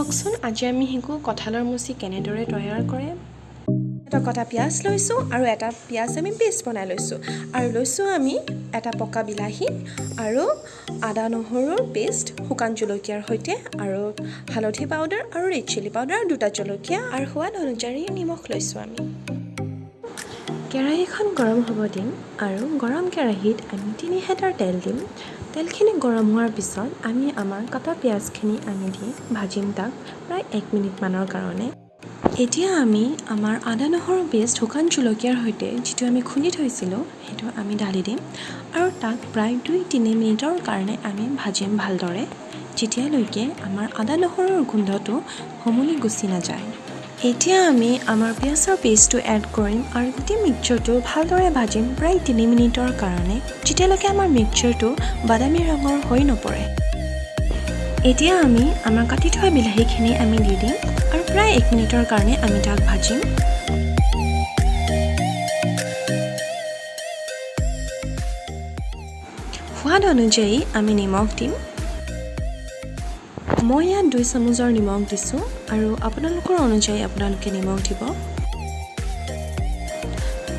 আহকচোন আজি আমি শিকো কঁঠালৰ মুচি কেনেদৰে তৈয়াৰ কৰে। এটা কটা পিঁয়াজ লৈছোঁ আৰু এটা পিঁয়াজ আমি পেষ্ট বনাই লৈছোঁ আৰু লৈছোঁ আমি এটা পকা বিলাহী আৰু আদা নহৰুৰ পেষ্ট শুকান জলকীয়াৰ সৈতে আৰু হালধি পাউডাৰ আৰু ৰেড চিলি পাউডাৰ আৰু দুটা জলকীয়া আৰু সোৱাদ অনুযায়ী নিমখ লৈছোঁ আমি। কেৰাহীখন গৰম হ'ব দিম আৰু গৰম কেৰাহীত আমি 3 হেতাৰ তেল দিম। তেলখিনি গৰম হোৱাৰ পিছত আমি আমাৰ কটা পিঁয়াজখিনি আমি দি ভাজিম তাক প্ৰায় 1 মিনিটমানৰ কাৰণে। এতিয়া আমি আমাৰ আদা নহৰু পেষ্ট শুকান জলকীয়াৰ সৈতে যিটো আমি খুন্দি থৈছিলোঁ সেইটো আমি ঢালি দিম আৰু তাক প্ৰায় 2-3 মিনিটৰ কাৰণে আমি ভাজিম ভালদৰে, যেতিয়ালৈকে আমাৰ আদা নহৰুৰ গোন্ধটো সমূলি গুচি নাযায়। এতিয়া আমি আমাৰ পিঁয়াজৰ পেষ্টটো এড কৰিম আৰু গোটেই মিক্সচাৰটো ভালদৰে ভাজিম প্ৰায় 3 মিনিটৰ কাৰণে, যেতিয়ালৈকে আমাৰ মিক্সচাৰটো বাদামী ৰঙৰ হৈ নপৰে। এতিয়া আমি আমাৰ কাটি থোৱা বিলাহীখিনি আমি দি দিম আৰু প্ৰায় 1 মিনিটৰ কাৰণে আমি তাক ভাজিম। সোৱাদ অনুযায়ী আমি নিমখ দিম। মই ইয়াত 2 চামুচৰ নিমখ দিছোঁ আৰু আপোনালোকৰ অনুযায়ী আপোনালোকে নিমখ দিব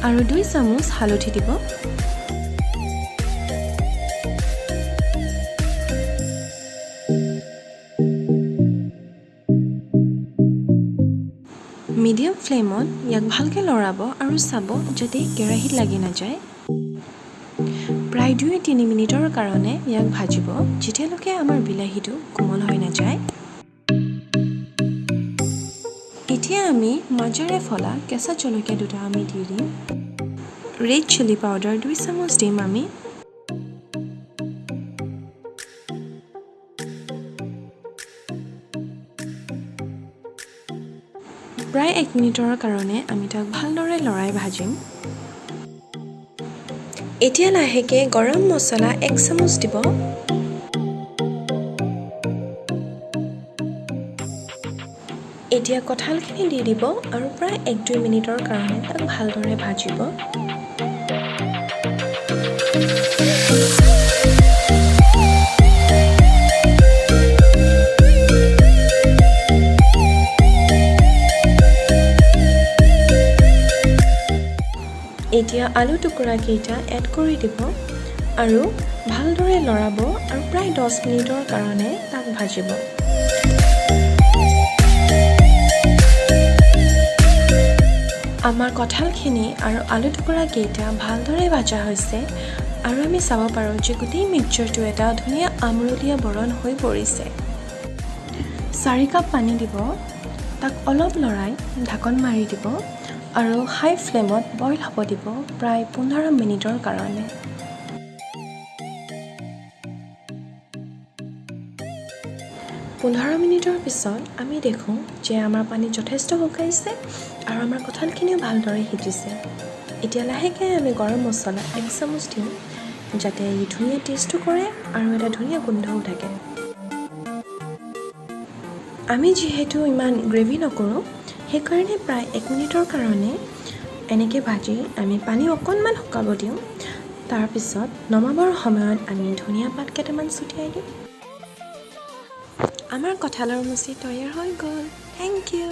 আৰু 2 চামুচ হালধি দিব। মিডিয়াম ফ্লেমত ইয়াক ভালকৈ লৰাব আৰু চাব যাতে কেৰাহীত লাগি নাযায়। প্ৰায় 2-3 মিনিটৰ কাৰণে ইয়াক ভাজিব, যেতিয়ালৈকে আমাৰ বিলাহীটো কোমল হৈ নাযায়। এতিয়া আমি মাজেৰে ফলা কেঁচা জলকীয়া দুটা আমি দি দিম। ৰেড চিলি পাউডাৰ 2 চামুচ দিম আমি। প্ৰায় 1 মিনিটৰ কাৰণে আমি তাক ভালদৰে লৰাই ভাজিম। এতিয়া লাহেকৈ গৰম মছলা 1 চামুচ দিব। এতিয়া কঁঠালখিনি দি দিব আৰু প্ৰায় 1-2 মিনিটৰ কাৰণে তাক ভালদৰে ভাজিব। এতিয়া আলু টুকুৰাকেইটা এড কৰি দিব আৰু ভালদৰে লৰাব আৰু প্ৰায় 10 মিনিটৰ কাৰণে তাক ভাজিব। আমাৰ কঁঠালখিনি আৰু আলু টুকুৰাকেইটা ভালদৰে ভাজা হৈছে আৰু আমি চাব পাৰোঁ যে গোটেই মিক্সচাৰটো এটা ধুনীয়া আমৰলীয়া বৰণ হৈ পৰিছে। 4 কাপ পানী দিব, তাক অলপ লৰাই ঢাকন মাৰি দিব আৰু হাই ফ্লেমত বইল হ'ব দিব প্ৰায় 15 মিনিটৰ কাৰণে। পোন্ধৰ মিনিটৰ পিছত আমি দেখোঁ যে আমাৰ পানী যথেষ্ট শুকাইছে আৰু আমাৰ কঁঠালখিনিও ভালদৰে সিজিছে। এতিয়া লাহেকৈ আমি গৰম মছলা 1 চামুচ দিম, যাতে ই ধুনীয়া টেষ্টটো কৰে আৰু এটা ধুনীয়া গোন্ধও থাকে। আমি যিহেতু ইমান গ্ৰেভি নকৰোঁ, সেইকাৰণে প্ৰায় 1 মিনিটৰ কাৰণে এনেকৈ ভাজি আমি পানী অকণমান শুকাব দিওঁ। তাৰপিছত নমাবৰ সময়ত আমি ধনিয়া পাত কেইটামান ছটিয়াই দিম। আমাৰ কঁঠালৰ মুচি তৈয়াৰ হৈ গ'ল। Thank U.